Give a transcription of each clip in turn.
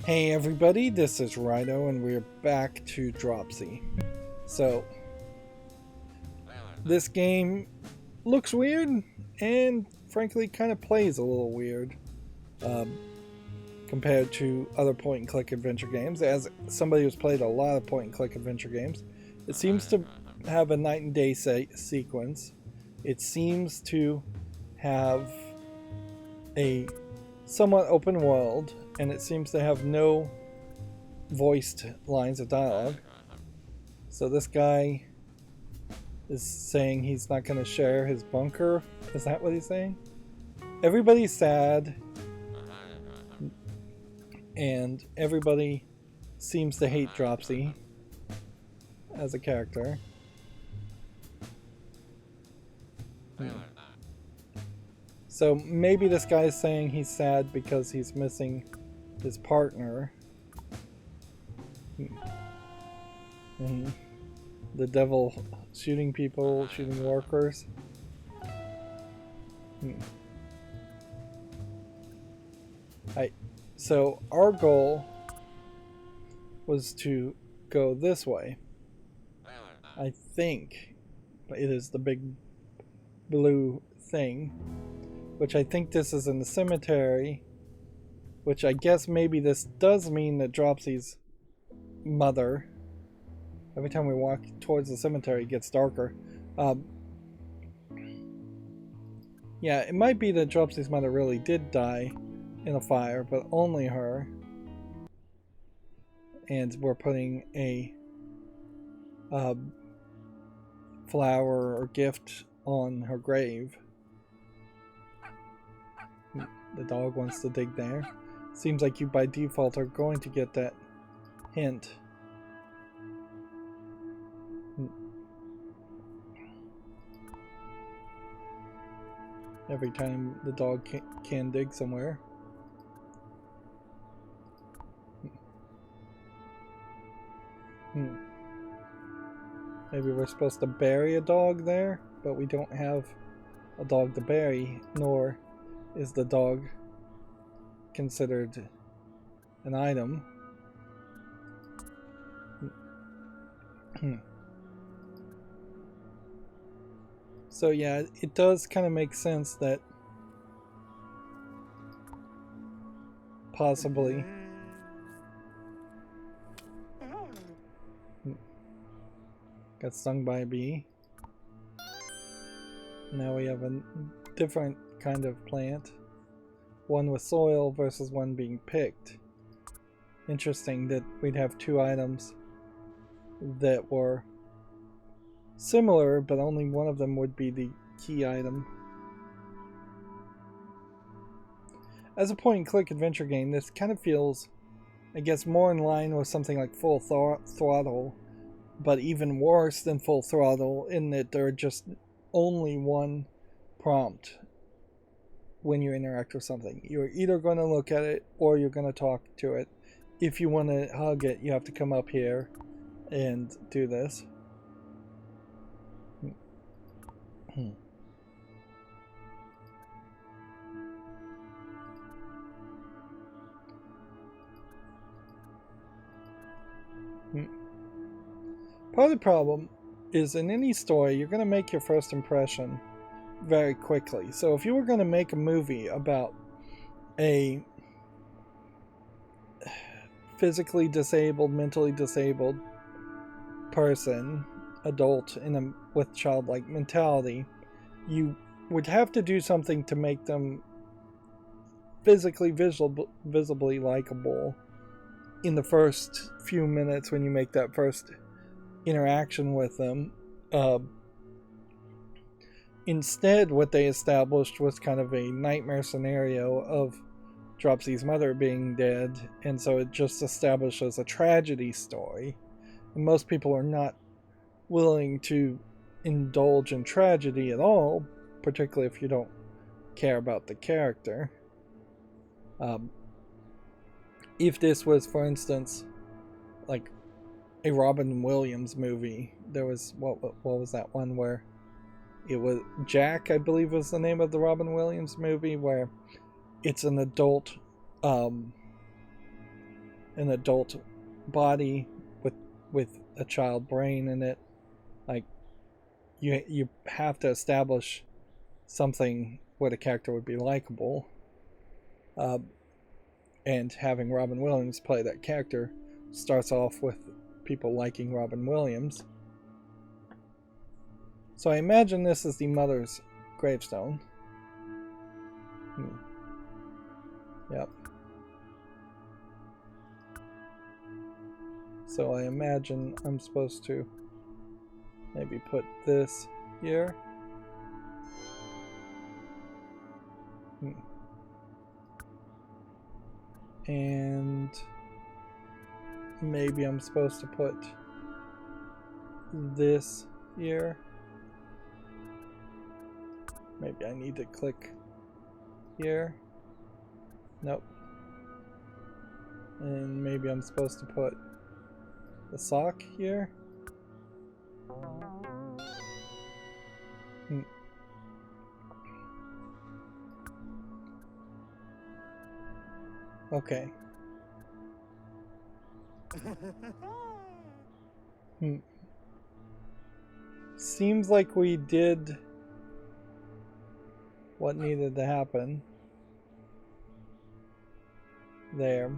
Hey everybody, this is Rydo and we're back to Dropsy. So, this game looks weird and frankly kind of plays a little weird compared to other point and click adventure games. As somebody who's played a lot of point and click adventure games, it seems to have a night and day sequence. It seems to have a somewhat open world, and it seems to have no voiced lines of dialogue. So this guy is saying he's not going to share his bunker. Is that what he's saying? Everybody's sad, and everybody seems to hate Dropsy as a character. So maybe this guy's saying he's sad because he's missing his partner. And the devil shooting people, shooting workers. So our goal was to go this way. I think it is the big blue thing, which I think this is in the cemetery, which I guess maybe this does mean that Dropsy's mother, every time we walk towards the cemetery it gets darker. Yeah, it might be that Dropsy's mother really did die in a fire, but only her. And we're putting a flower or gift on her grave. The dog wants to dig there. Seems like you by default are going to get that hint. Every time the dog can dig somewhere. Maybe we're supposed to bury a dog there, but we don't have a dog to bury, nor is the dog considered an item. So yeah, it does kind of make sense that possibly got stung by a bee. Now we have a different kind of plant. One with soil versus one being picked. Interesting that we'd have two items that were similar, but only one of them would be the key item. As a point and click adventure game, this kind of feels, I guess, more in line with something like Full Throttle, but even worse than Full Throttle in that there are just only one prompt when you interact with something. You're either going to look at it or you're going to talk to it. If you want to hug it, you have to come up here and do this. Part of the problem is in any story, you're going to make your first impression very quickly. So if you were going to make a movie about a physically disabled, mentally disabled person, adult with childlike mentality, you would have to do something to make them physically visibly likable in the first few minutes when you make that first interaction with them. Instead, what they established was kind of a nightmare scenario of Dropsy's mother being dead, and so it just establishes a tragedy story. And most people are not willing to indulge in tragedy at all, particularly if you don't care about the character. If this was, for instance, like a Robin Williams movie, there was what was that one where it was Jack, I believe was the name of the Robin Williams movie, where it's an adult an adult body with a child brain in it. Like, you have to establish something where the character would be likable. And having Robin Williams play that character starts off with people liking Robin Williams. So I imagine this is the mother's gravestone. Yep. So I imagine I'm supposed to maybe put this here. And maybe I'm supposed to put this here. Maybe I need to click here. Nope. And maybe I'm supposed to put the sock here. Okay. Seems like we did what needed to happen there.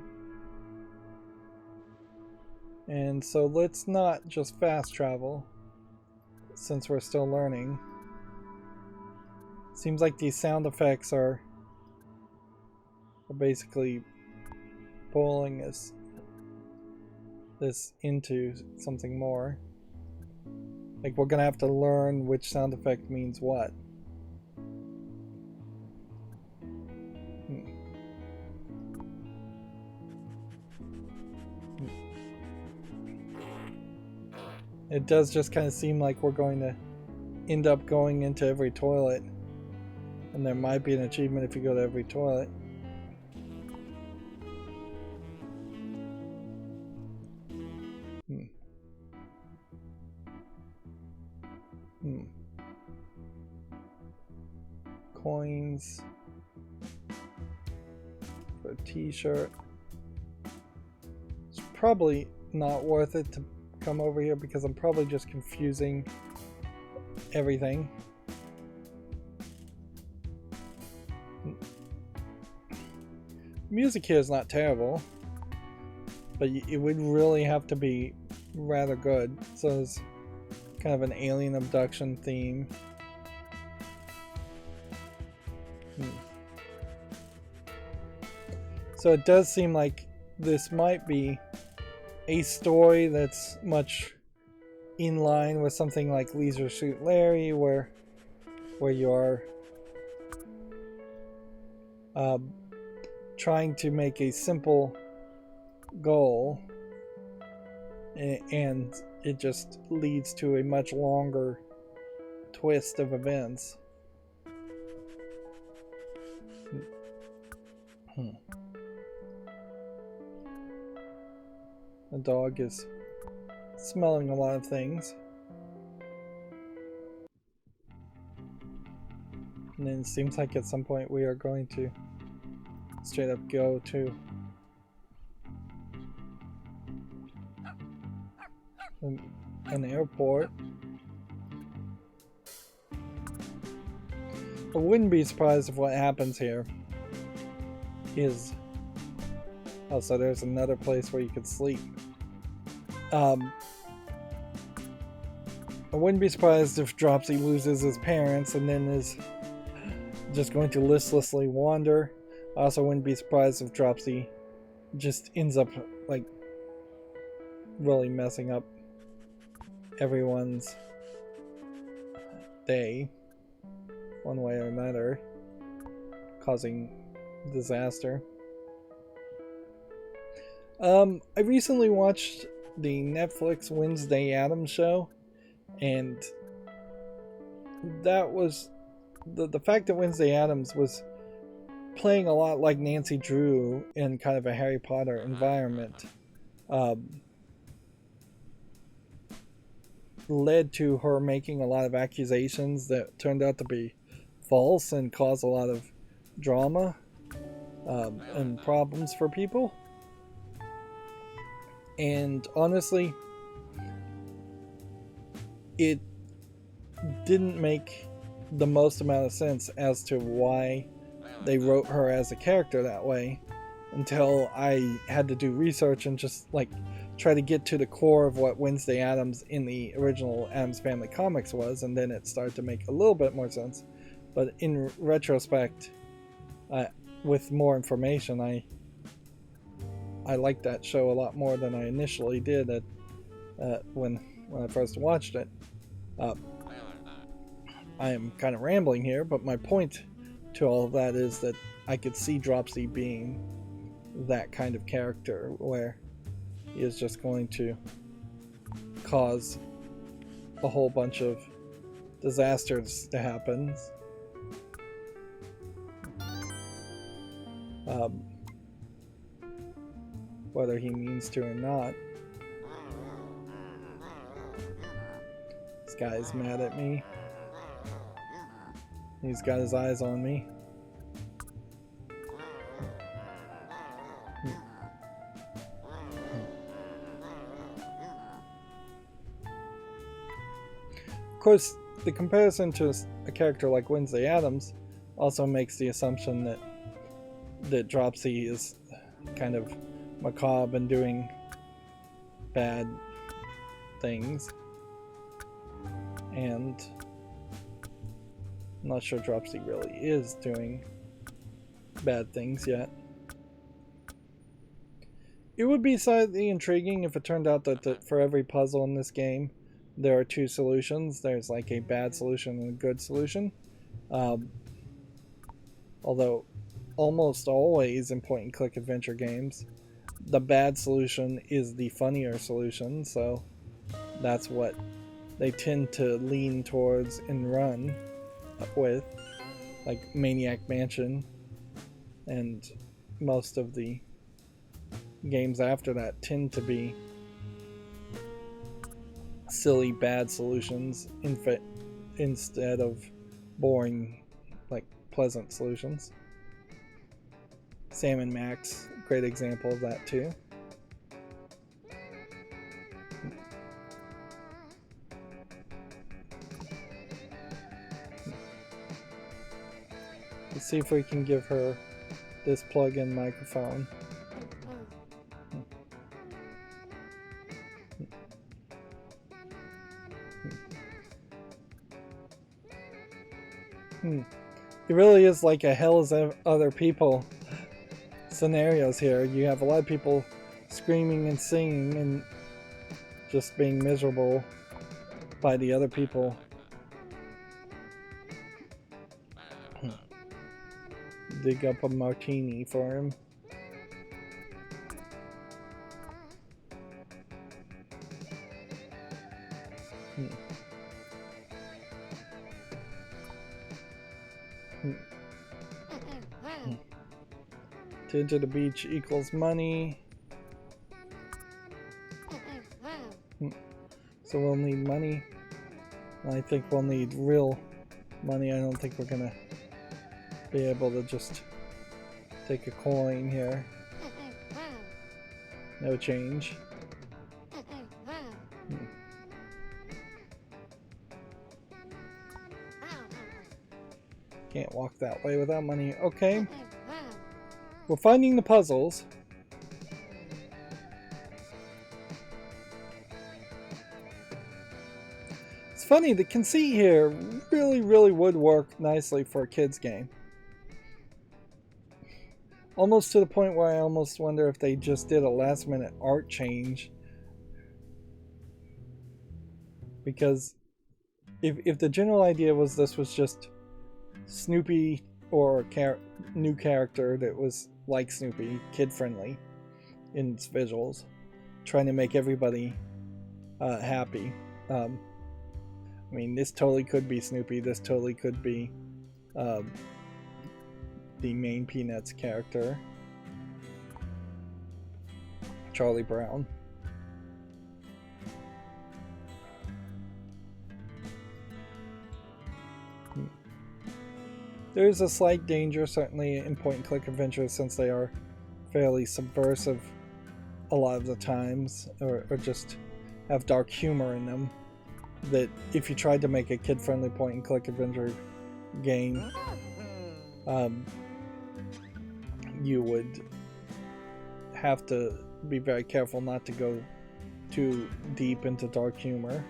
And so let's not just fast travel, since we're still learning. Seems like these sound effects are basically pulling this into something more. Like, we're gonna have to learn which sound effect means what. It does just kind of seem like we're going to end up going into every toilet, and there might be an achievement if you go to every toilet. Coins for a t-shirt. It's probably not worth it to come over here because I'm probably just confusing everything. Music here is not terrible, but it would really have to be rather good. So it's kind of an alien abduction theme. So it does seem like this might be a story that's much in line with something like Leisure Suit Larry, where you are trying to make a simple goal, and it just leads to a much longer twist of events. The dog is smelling a lot of things. And then it seems like at some point we are going to straight up go to an airport. I wouldn't be surprised if what happens here is... Oh, so there's another place where you could sleep. I wouldn't be surprised if Dropsy loses his parents and then is just going to listlessly wander. I also wouldn't be surprised if Dropsy just ends up, like, really messing up everyone's day, one way or another, causing disaster. I recently watched the Netflix Wednesday Addams show, and that was the fact that Wednesday Addams was playing a lot like Nancy Drew in kind of a Harry Potter environment led to her making a lot of accusations that turned out to be false and caused a lot of drama and problems for people. And honestly, it didn't make the most amount of sense as to why they wrote her as a character that way until I had to do research and just like try to get to the core of what Wednesday Addams in the original Addams Family comics was, and then it started to make a little bit more sense. But in retrospect, with more information, I liked that show a lot more than I initially did when I first watched it. I am kind of rambling here, but my point to all of that is that I could see Dropsy being that kind of character where he is just going to cause a whole bunch of disasters to happen. Whether he means to or not. This guy's mad at me. He's got his eyes on me. Of course, the comparison to a character like Wednesday Addams also makes the assumption that Dropsy is kind of macabre and doing bad things. And I'm not sure Dropsy really is doing bad things yet. It would be slightly intriguing if it turned out that for every puzzle in this game there are two solutions. There's like a bad solution and a good solution. Although almost always in point and click adventure games, the bad solution is the funnier solution, so that's what they tend to lean towards and run with, like Maniac Mansion, and most of the games after that tend to be silly bad solutions instead of boring, like pleasant solutions. Sam and Max, great example of that too. Let's see if we can give her this plug-in microphone. It really is like a hell is other people scenarios here. You have a lot of people screaming and singing and just being miserable by the other people. Dig up a martini for him. To the beach equals money. So we'll need money. I think we'll need real money. I don't think we're gonna be able to just take a coin here. No change. Can't walk that way without money. Okay. We're finding the puzzles. It's funny, the conceit here really would work nicely for a kid's game. Almost to the point where I almost wonder if they just did a last minute art change. Because if the general idea was this was just Snoopy or a new character that was like Snoopy, kid-friendly in its visuals, trying to make everybody happy. I mean, this totally could be Snoopy. This totally could be the main Peanuts character, Charlie Brown. There is a slight danger, certainly, in point-and-click adventures, since they are fairly subversive a lot of the times, or just have dark humor in them, that if you tried to make a kid-friendly point-and-click adventure game, you would have to be very careful not to go too deep into dark humor.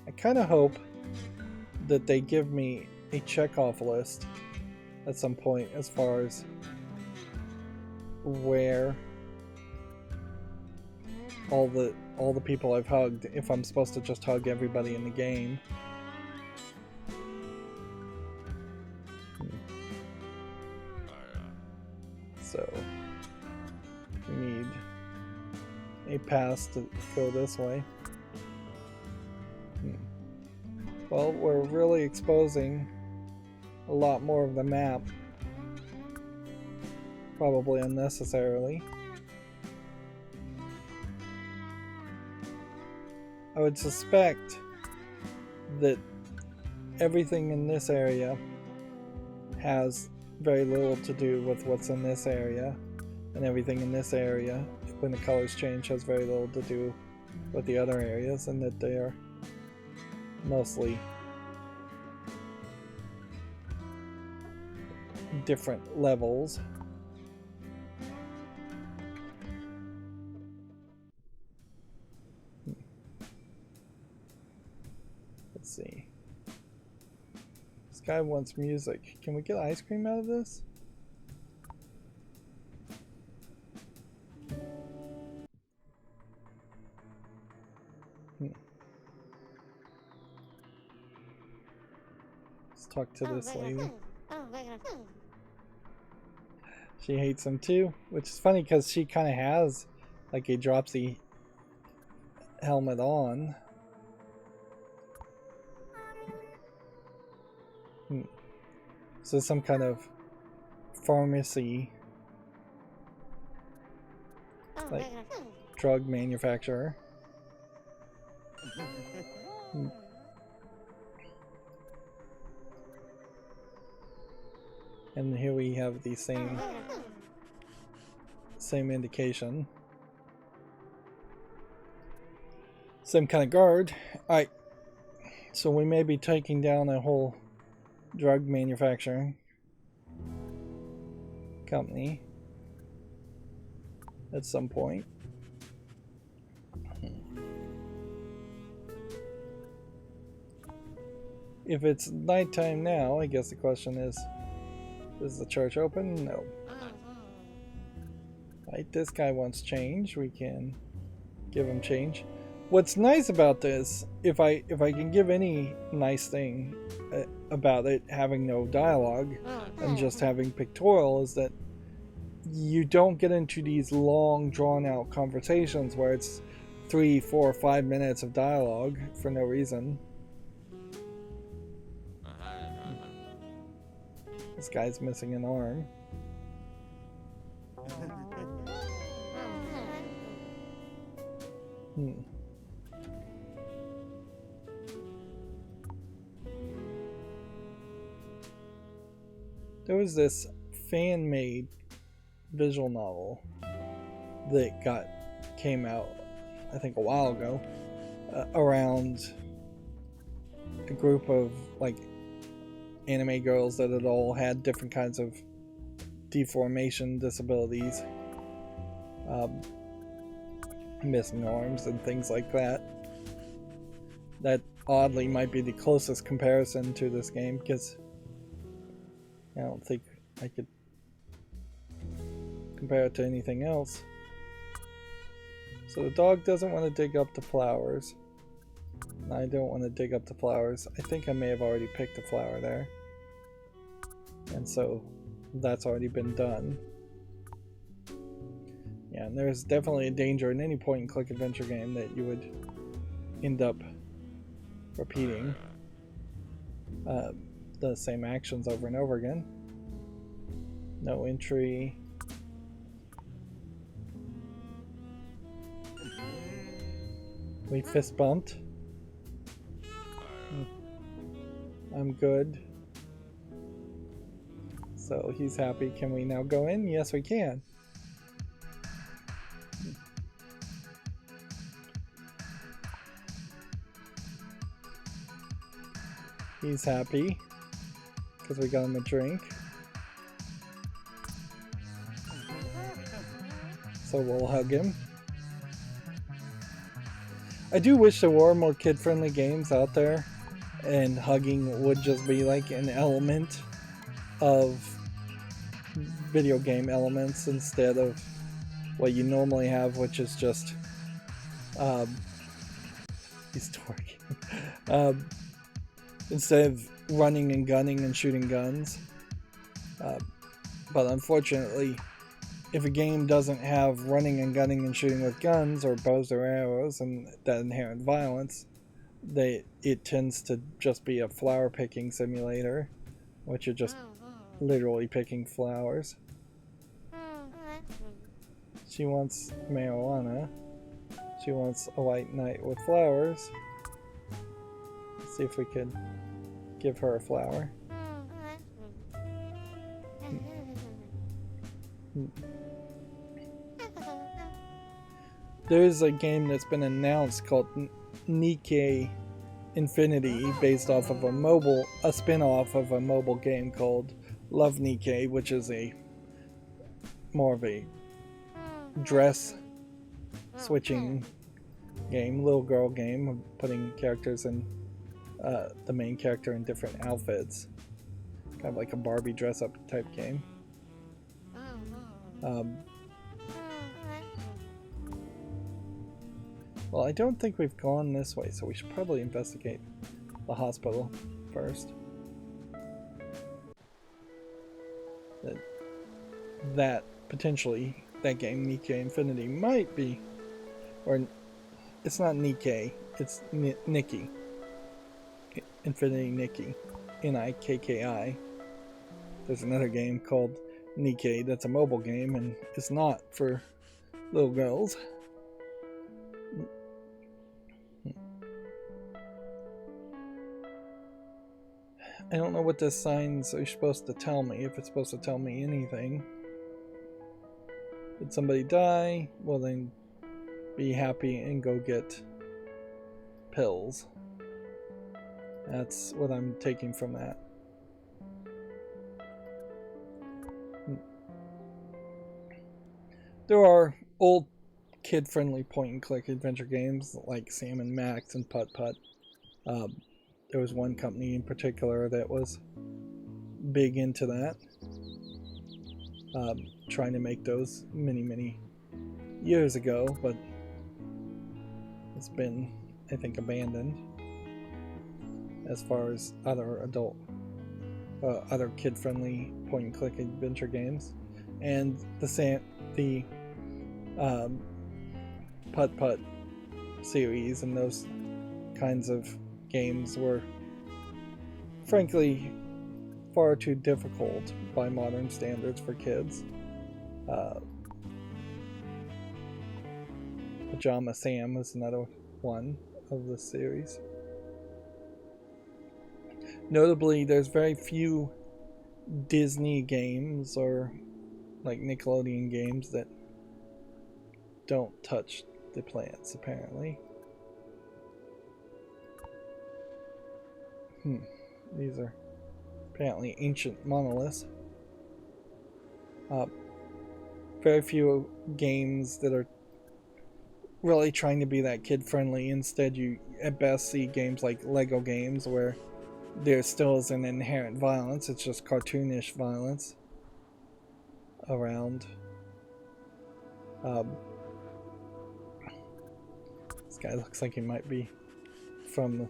I kind of hope that they give me a check-off list at some point as far as where all the people I've hugged, if I'm supposed to just hug everybody in the game. So we need a pass to go this way. Well, we're really exposing a lot more of the map, probably unnecessarily. I would suspect that everything in this area has very little to do with what's in this area, and everything in this area, when the colors change, has very little to do with the other areas, and that they are mostly different levels. Let's see. This guy wants music. Can we get ice cream out of this? Let's talk to this lady. She hates him too, which is funny because she kind of has like a Dropsy helmet on. So some kind of pharmacy, like drug manufacturer. And here we have the same indication. Same kind of guard. Alright, so we may be taking down a whole drug manufacturing company at some point. If it's nighttime now, I guess the question is the church open? No. Right, this guy wants change. We can give him change. What's nice about this, if I can give any nice thing about it having no dialogue and just having pictorial, is that you don't get into these long drawn out conversations where it's 3, 4, 5 minutes of dialogue for no reason. This guy's missing an arm. There was this fan-made visual novel that came out, I think, a while ago, around a group of like anime girls that had all had different kinds of deformation disabilities, missing arms and things like that. That oddly might be the closest comparison to this game, because I don't think I could compare it to anything else. So the dog doesn't want to dig up the flowers. I don't want to dig up the flowers. I think I may have already picked a flower there. And so that's already been done. Yeah, and there's definitely a danger in any point-and-click adventure game that you would end up repeating the same actions over and over again. No entry. We fist bumped. I'm good. So he's happy. Can we now go in? Yes, we can. He's happy because we got him a drink. So we'll hug him. I do wish there were more kid-friendly games out there, and hugging would just be like an element of video game elements instead of what you normally have, which is just he's twerking. Instead of running and gunning and shooting guns. But unfortunately, if a game doesn't have running and gunning and shooting with guns or bows or arrows and that inherent violence, it tends to just be a flower picking simulator, which you're just literally picking flowers. She wants marijuana. She wants a white knight with flowers. Let's see if we could give her a flower. There's a game that's been announced called Nike Infinity, based off of a spin-off of a mobile game called Love Nike, which is more of a dress switching game, little girl game, putting characters in the main character in different outfits, kind of like a Barbie dress-up type game. Well, I don't think we've gone this way, so we should probably investigate the hospital first. That potentially, that game, Nike Infinity, might be, or it's not Nike, it's Nikki. Infinity Nikki. Nikki. There's another game called Nike that's a mobile game and it's not for little girls. I don't know what this signs are supposed to tell me, if it's supposed to tell me anything. Did somebody die? Well then, be happy and go get pills. That's what I'm taking from that. There are old kid-friendly point-and-click adventure games like Sam and Max and Putt Putt. There was one company in particular that was big into that, trying to make those many years ago, but it's been, I think, abandoned as far as other other kid-friendly point-and-click adventure games. And the Putt Putt series and those kinds of games were frankly far too difficult by modern standards for kids. Pajama Sam was another one of the series. Notably, there's very few Disney games or like Nickelodeon games that don't touch the plants, apparently. These are apparently ancient monoliths. Very few games that are really trying to be that kid-friendly. Instead, you at best see games like Lego games where there still is an inherent violence. It's just cartoonish violence around. This guy looks like he might be from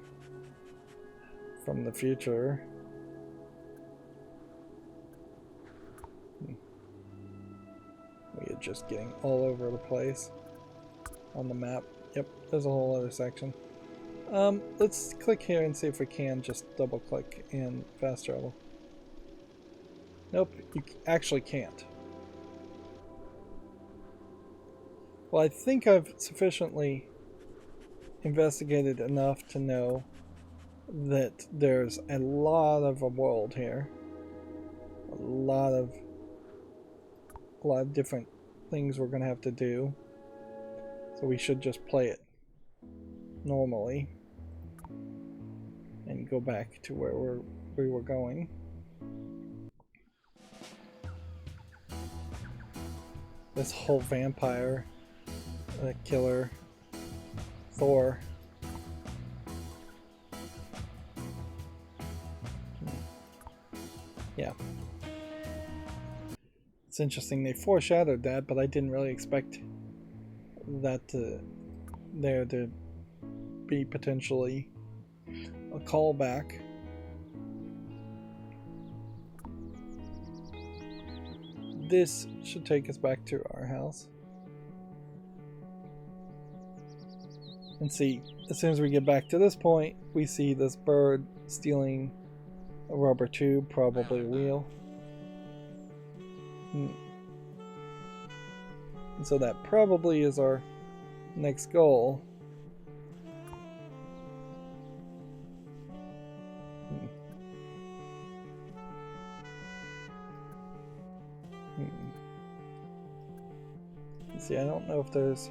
the future. We are just getting all over the place on the map. Yep, there's a whole other section. Let's click here and see if we can just double click in fast travel. Nope, you actually can't. Well, I think I've sufficiently investigated enough to know that there's a lot of a world here. A lot of different things we're gonna have to do. So we should just play it normally and go back to where we were going. This whole vampire killer Thor. Yeah. It's interesting they foreshadowed that, but I didn't really expect that there to be potentially a callback. This should take us back to our house. And see, as soon as we get back to this point, we see this bird stealing a rubber tube, probably a wheel. And so that probably is our next goal. See, I don't know if there's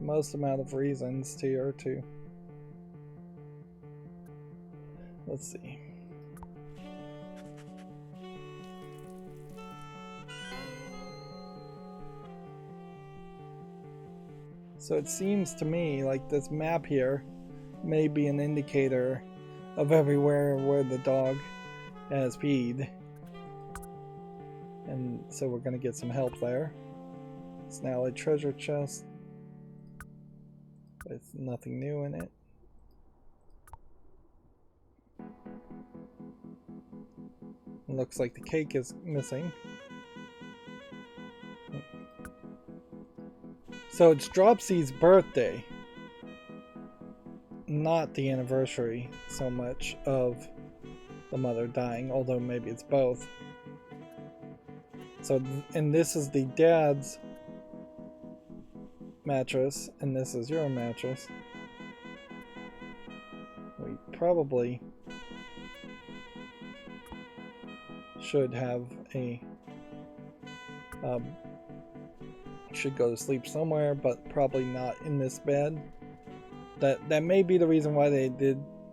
most amount of reasons here to. Let's see. So it seems to me like this map here may be an indicator of everywhere where the dog has peed. And so we're going to get some help there. It's now a treasure chest with nothing new in it. It looks like the cake is missing. So it's Dropsy's birthday, not the anniversary so much of the mother dying, although maybe it's both. So, and this is the dad's mattress, and this is your mattress. We probably should have a should go to sleep somewhere, but probably not in this bed. That may be the reason why they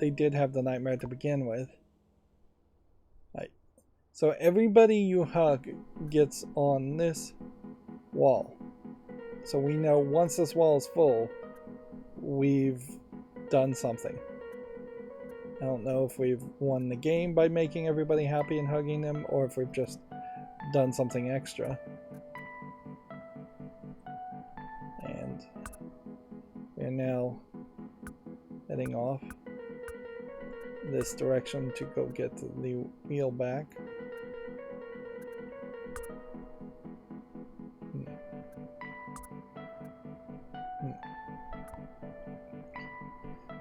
did have the nightmare to begin with. So everybody you hug gets on this wall. So we know once this wall is full, we've done something. I don't know if we've won the game by making everybody happy and hugging them, or if we've just done something extra. And we're now heading off this direction to go get the wheel back.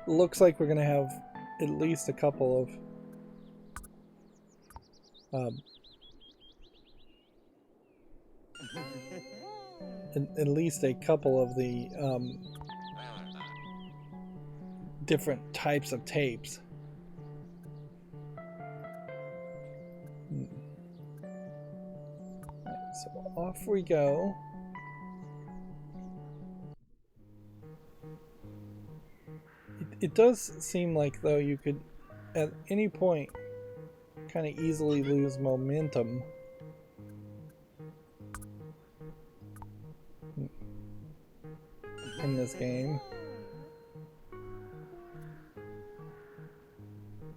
Looks like we're gonna have at least a couple of at least a couple of the different types of tapes. Right, so off we go. It does seem like, though, you could at any point kind of easily lose momentum. In this game.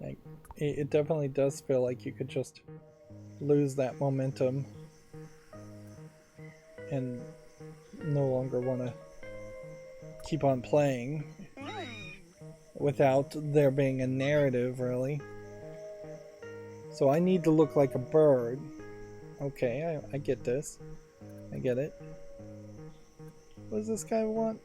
Like, it definitely does feel like you could just lose that momentum and no longer want to keep on playing without there being a narrative, really. So I need to look like a bird. Okay, I get this. I get it. What does this guy want?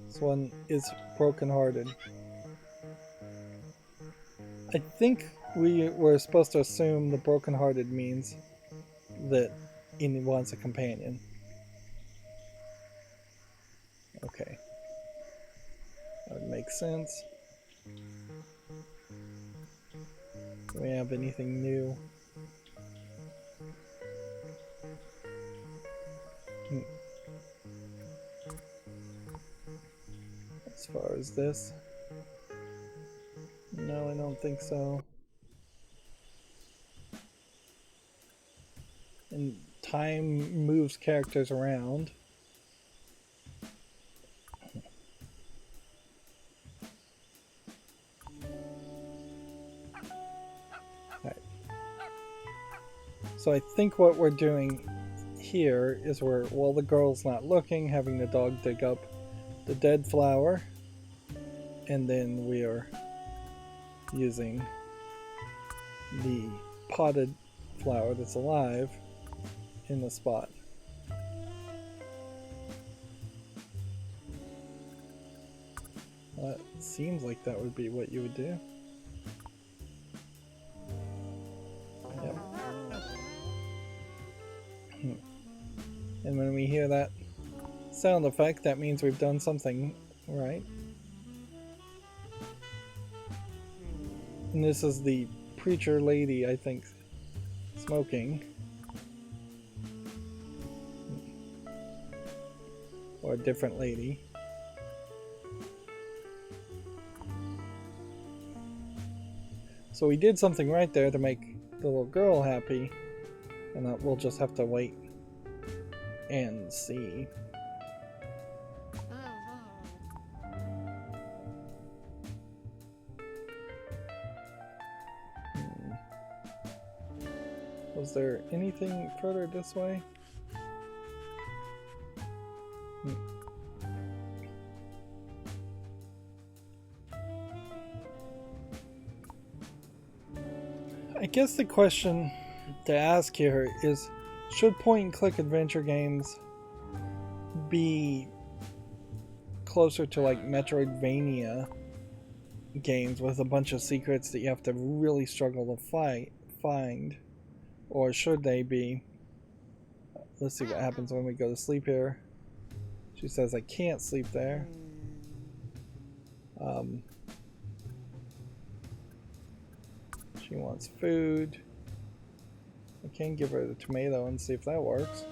This one is brokenhearted. I think we were supposed to assume the brokenhearted means that he wants a companion. Okay. That would make sense. Do we have anything new? As far as this? No, I don't think so. And time moves characters around. Alright. So I think what we're doing here is we're, while the girl's not looking, having the dog dig up the dead flower, and then we are using the potted flower that's alive in the spot. That seems like that would be what you would do. Yep. And when we hear that sound effect, that means we've done something right. And this is the preacher lady, I think, smoking. Or a different lady. So we did something right there to make the little girl happy, and that we'll just have to wait and see. Was there anything further this way? I guess the question to ask here is, should point and click adventure games be closer to like Metroidvania games with a bunch of secrets that you have to really struggle to find? Or should they be... Let's see what happens when we go to sleep here. She says I can't sleep there. She wants food. I can give her the tomato and see if that works.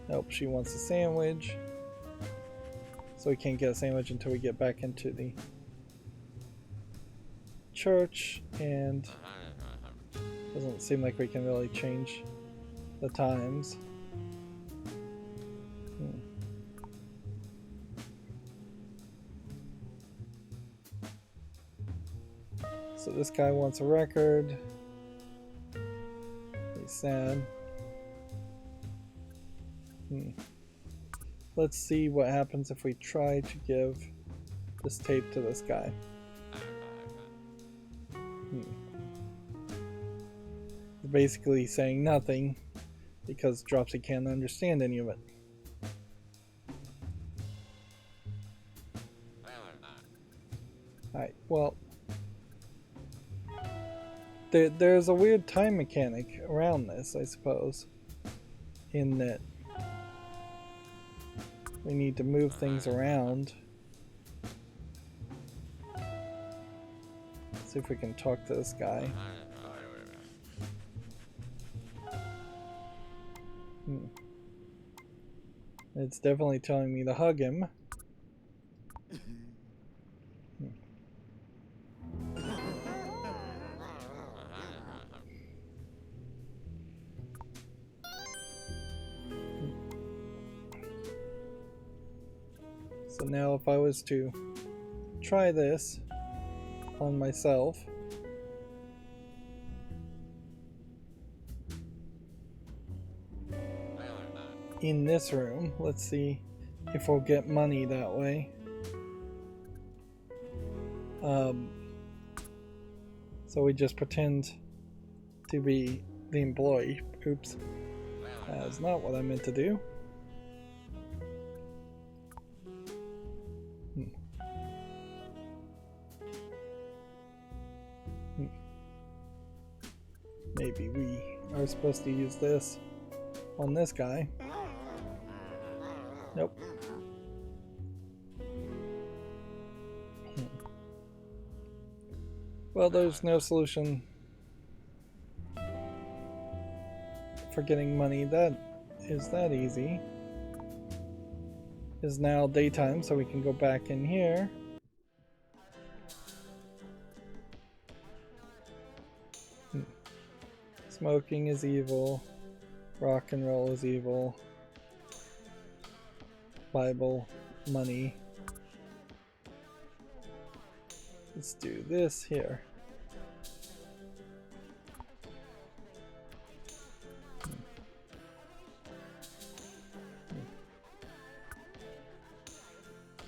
Nope, she wants a sandwich. So we can't get a sandwich until we get back into the church, and doesn't seem like we can really change the times. So this guy wants a record. He's sad. Let's see what happens if we try to give this tape to this guy. Basically saying nothing because Dropsy can't understand any of it. Alright, well, there's a weird time mechanic around this, I suppose, in that we need to move things around. Let's see if we can talk to this guy. It's definitely telling me to hug him. So now if I was to try this on myself, in this room, let's see if we'll get money that way. So we just pretend to be the employee. Oops, that's not what I meant to do. Maybe we are supposed to use this on this guy. Nope. Well, there's no solution for getting money that is that easy. It's now daytime, so we can go back in here. Smoking is evil. Rock and roll is evil. Bible, money. Let's do this here.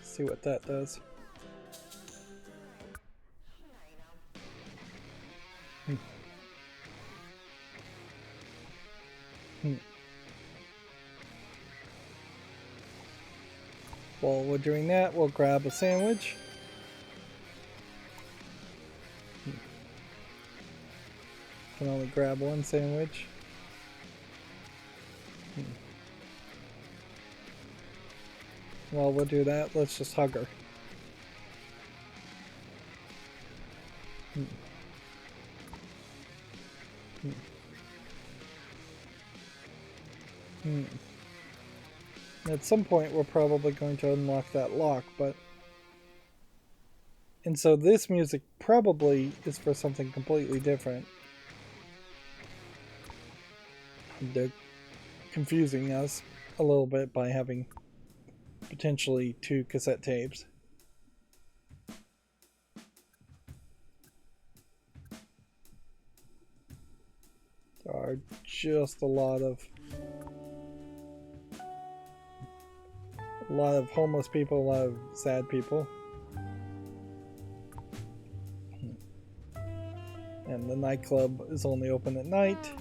See what that does. While we're doing that, we'll grab a sandwich. Can only grab one sandwich. While we'll do that, let's just hug her. At some point we're probably going to unlock that lock, and so this music probably is for something completely different. They're confusing us a little bit by having potentially 2 cassette tapes. There are just a lot of homeless people, a lot of sad people. And the nightclub is only open at night.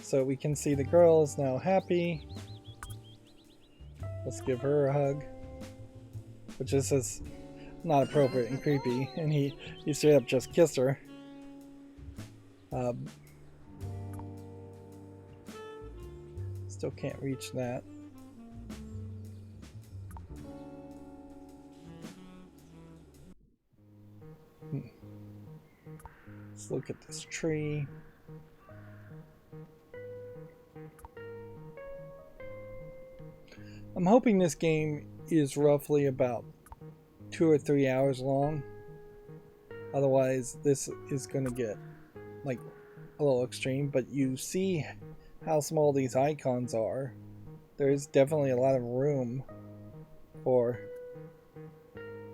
So we can see the girl is now happy. Let's give her a hug. Which is not appropriate and creepy. And he straight up just kissed her. Still can't reach that. Let's look at this tree. I'm hoping this game is roughly about 2 or 3 hours long. Otherwise, this is going to get like a little extreme, but you see how small these icons are. There's definitely a lot of room for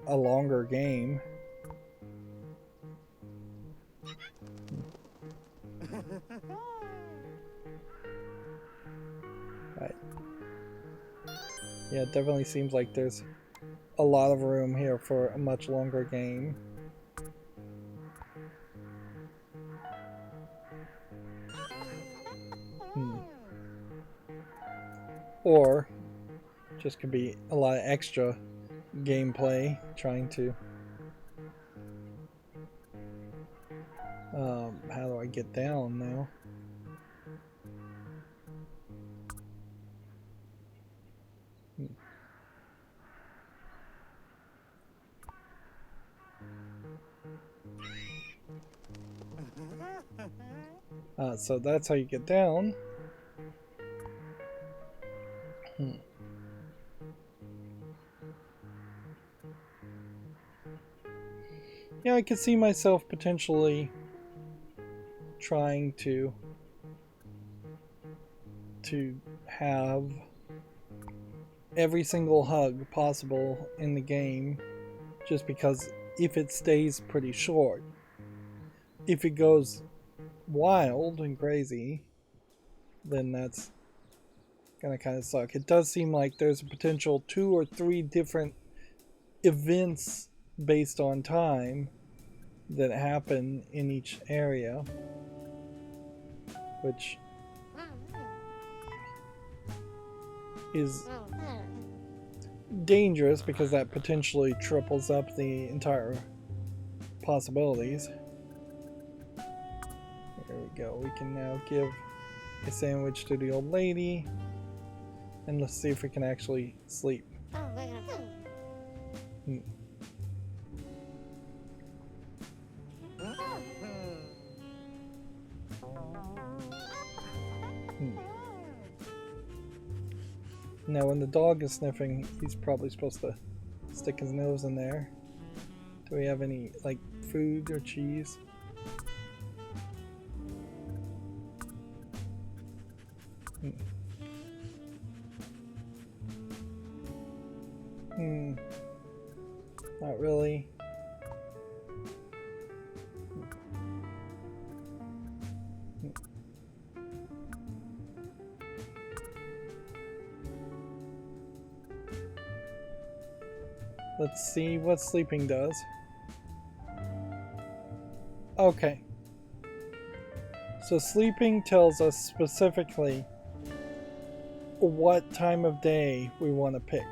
a longer game. Right. Yeah, it definitely seems like there's a lot of room here for a much longer game. Or just could be a lot of extra gameplay trying to how do I get down now? So that's how you get down. Yeah, I could see myself potentially trying to have every single hug possible in the game, just because if it stays pretty short, if it goes wild and crazy, then that's gonna kind of suck. It does seem like there's a potential 2 or 3 different events based on time that happen in each area, which is dangerous because that potentially triples up the entire possibilities. There we go. We can now give a sandwich to the old lady, and let's see if we can actually sleep. Hmm. Hmm. Now when the dog is sniffing, he's probably supposed to stick his nose in there. Do we have any, like, food or cheese? Hmm. Hmm. Not really. Hmm. Let's see what sleeping does. Okay. So sleeping tells us specifically what time of day we want to pick.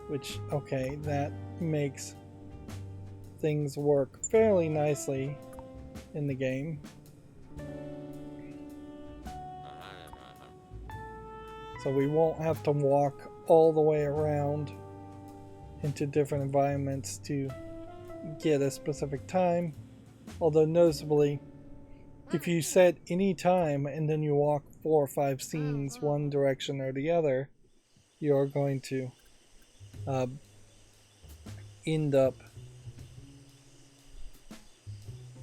Which, okay, that makes things work fairly nicely in the game. So we won't have to walk all the way around into different environments to get a specific time. Although noticeably, if you set any time and then you walk 4 or 5 scenes one direction or the other, you're going to end up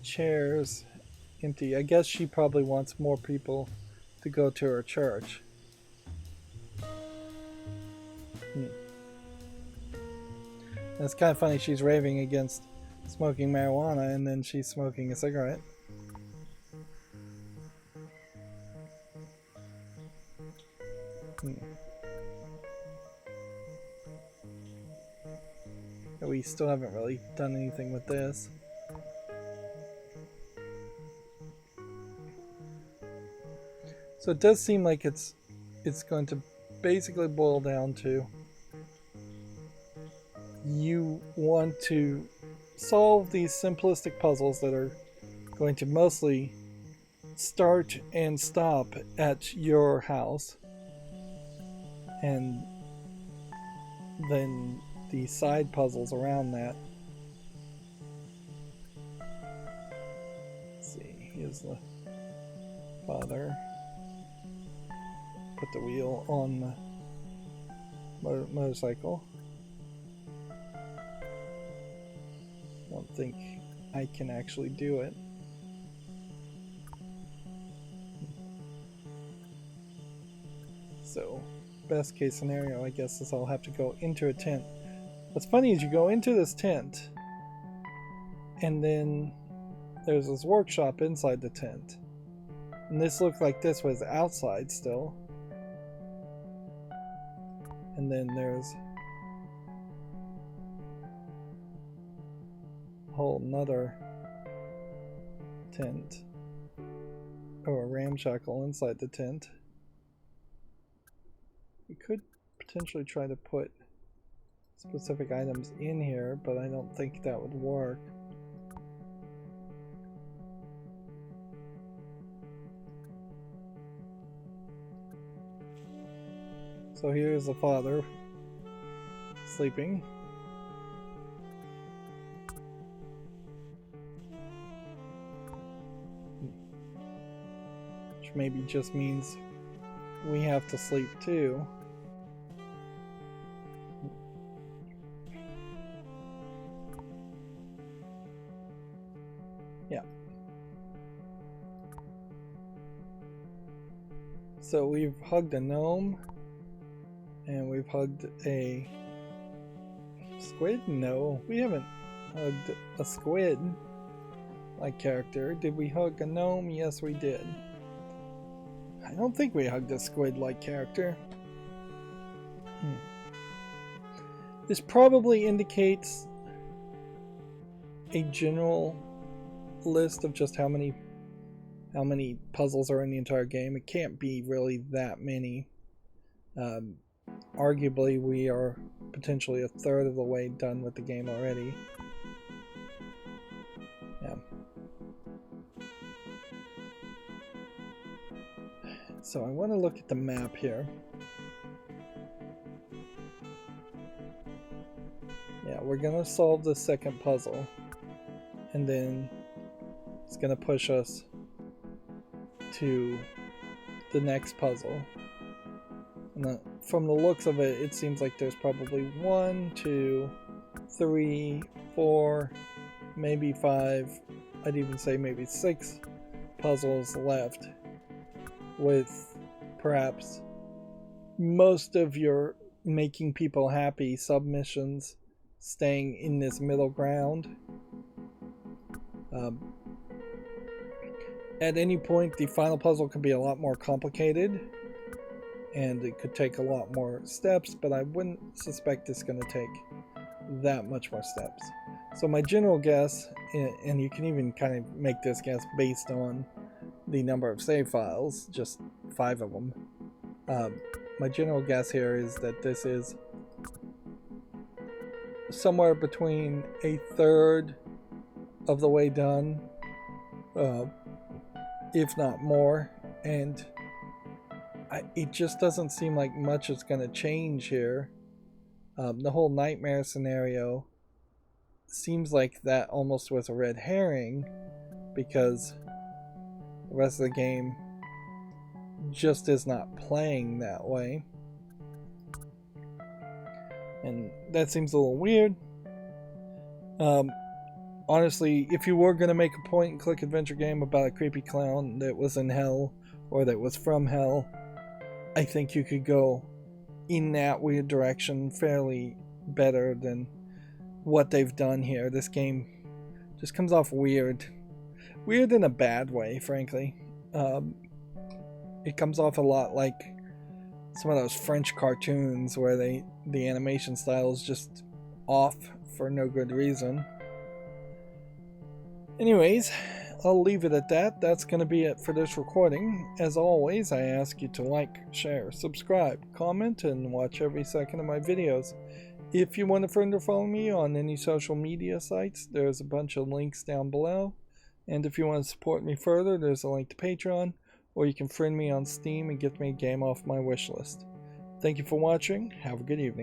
chairs empty. I guess she probably wants more people to go to her church. It's kind of funny, she's raving against smoking marijuana and then she's smoking a cigarette. We still haven't really done anything with this. So it does seem like it's going to basically boil down to you want to solve these simplistic puzzles that are going to mostly start and stop at your house, and then the side puzzles around that. Let's see, here's the father. Put the wheel on the motorcycle. I don't think I can actually do it. So, best case scenario, I guess, is I'll have to go into a tent. What's funny is you go into this tent, and then there's this workshop inside the tent. And this looked like this was outside still. And then there's a whole nother tent. Or a ramshackle inside the tent. We could potentially try to put specific items in here, but I don't think that would work. So here's the father sleeping. Which maybe just means we have to sleep too. Yeah. So we've hugged a gnome. And we've hugged a squid? No, we haven't hugged a squid-like character. Did we hug a gnome? Yes, we did. I don't think we hugged a squid-like character. This probably indicates a general list of just how many puzzles are in the entire game. It can't be really that many. Arguably, we are potentially a third of the way done with the game already. Yeah. So I want to look at the map here. we're gonna solve the second puzzle, and then it's gonna push us to the next puzzle. And from the looks of it, it seems like there's probably 1, 2, 3, 4, maybe 5, I'd even say maybe 6 puzzles left, with perhaps most of your making people happy submissions staying in this middle ground. At any point, the final puzzle could be a lot more complicated, and it could take a lot more steps, but I wouldn't suspect it's going to take that much more steps. So my general guess, and you can even kind of make this guess based on the number of save files, just 5 of them. My general guess here is that this is somewhere between a third of the way done, if not more, and it just doesn't seem like much is going to change here. The whole nightmare scenario seems like that almost was a red herring, because the rest of the game just is not playing that way, and that seems a little weird. Honestly, if you were going to make a point and click adventure game about a creepy clown that was in hell or that was from hell, I think you could go in that weird direction fairly better than what they've done here. This game just comes off weird in a bad way, frankly. It comes off a lot like some of those French cartoons where the animation style is just off for no good reason. Anyways, I'll leave it at that. That's going to be it for this recording. As always, I ask you to like, share, subscribe, comment, and watch every second of my videos. If you want a friend or follow me on any social media sites, there's a bunch of links down below. And if you want to support me further, there's a link to Patreon, or you can friend me on Steam and get me a game off my wish list. Thank you for watching. Have a good evening.